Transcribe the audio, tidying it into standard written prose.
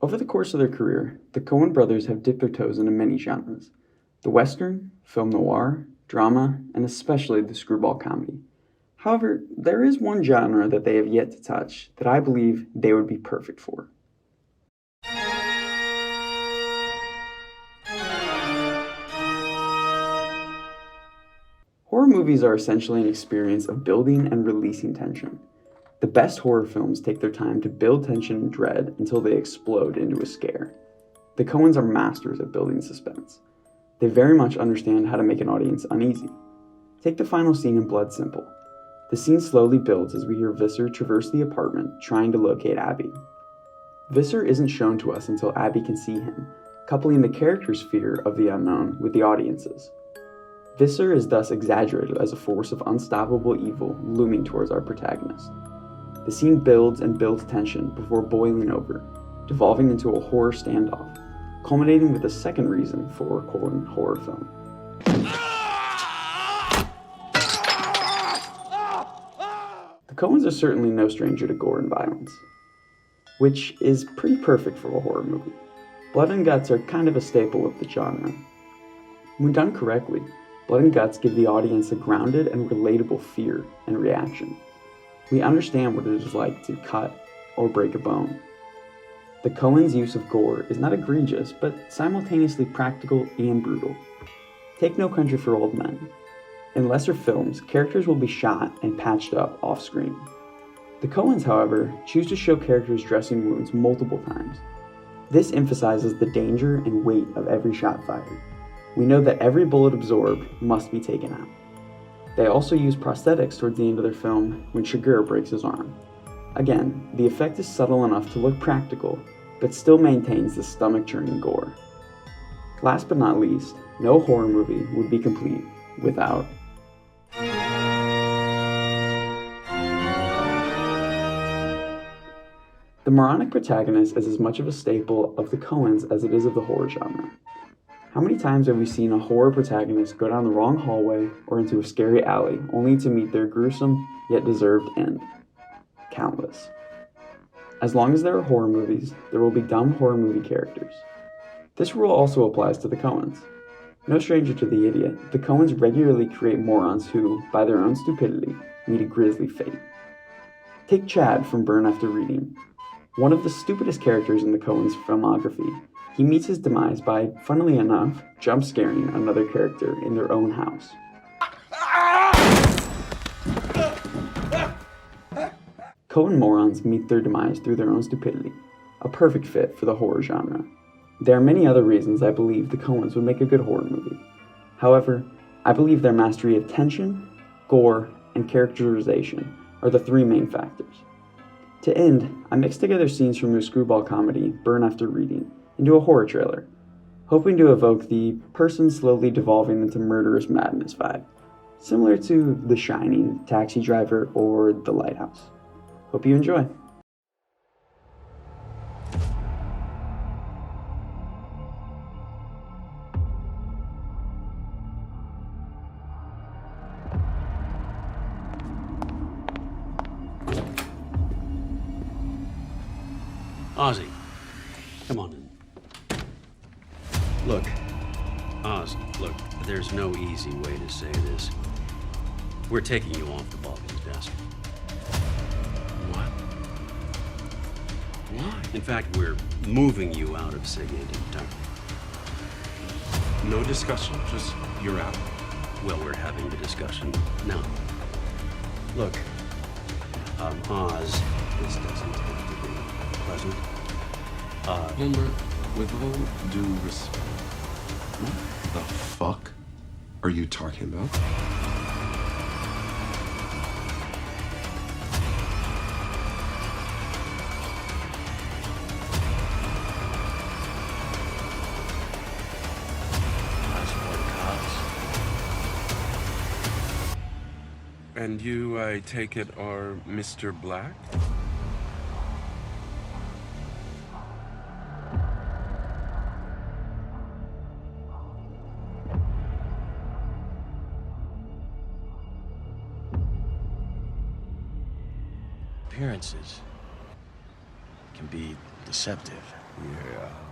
Over the course of their career, the Coen brothers have dipped their toes into many genres: the Western, film noir, drama, and especially the screwball comedy. However, there is one genre that they have yet to touch that I believe they would be perfect for. Horror movies are essentially an experience of building and releasing tension. The best horror films take their time to build tension and dread until they explode into a scare. The Coens are masters at building suspense. They very much understand how to make an audience uneasy. Take the final scene in Blood Simple. The scene slowly builds as we hear Visser traverse the apartment trying to locate Abby. Visser isn't shown to us until Abby can see him, coupling the character's fear of the unknown with the audience's. Visser is thus exaggerated as a force of unstoppable evil looming towards our protagonist. The scene builds and builds tension before boiling over, devolving into a horror standoff, culminating with a second reason for a Coen horror film. The Coens are certainly no stranger to gore and violence, which is pretty perfect for a horror movie. Blood and guts are kind of a staple of the genre. When done correctly, Blood and Guts give the audience a grounded and relatable fear and reaction. We understand what it is like to cut or break a bone. The Coens' use of gore is not egregious, but simultaneously practical and brutal. Take No Country for Old Men. In lesser films, characters will be shot and patched up off-screen. The Coens, however, choose to show characters dressing wounds multiple times. This emphasizes the danger and weight of every shot fired. We know that every bullet absorbed must be taken out. They also use prosthetics towards the end of their film when Shiger breaks his arm. Again, the effect is subtle enough to look practical, but still maintains the stomach-churning gore. Last but not least, no horror movie would be complete without the moronic protagonist is as much of a staple of the Coens as it is of the horror genre. How many times have we seen a horror protagonist go down the wrong hallway or into a scary alley only to meet their gruesome yet deserved end? Countless. As long as there are horror movies, there will be dumb horror movie characters. This rule also applies to the Coens. No stranger to the idiot, the Coens regularly create morons who, by their own stupidity, meet a grisly fate. Take Chad from Burn After Reading. One of the stupidest characters in the Coens' filmography, he meets his demise by, funnily enough, jump-scaring another character in their own house. Coen morons meet their demise through their own stupidity, a perfect fit for the horror genre. There are many other reasons I believe the Coens would make a good horror movie. However, I believe their mastery of tension, gore, and characterization are the three main factors. To end, I mixed together scenes from their screwball comedy, Burn After Reading, into a horror trailer, hoping to evoke the person slowly devolving into murderous madness vibe, similar to The Shining, Taxi Driver, or The Lighthouse. Hope you enjoy. Ozzy, come on in. Look, Oz, look, there's no easy way to say this. We're taking you off the Balkan's desk. What? Why? In fact, we're moving you out of SIG entirely. No discussion, just you're out. Well, we're having the discussion now. Look, Oz, this doesn't have to be pleasant. Homer, with all due respect, what the fuck are you talking about? And you, I take it, are Mr. Black? Appearances can be deceptive. Yeah.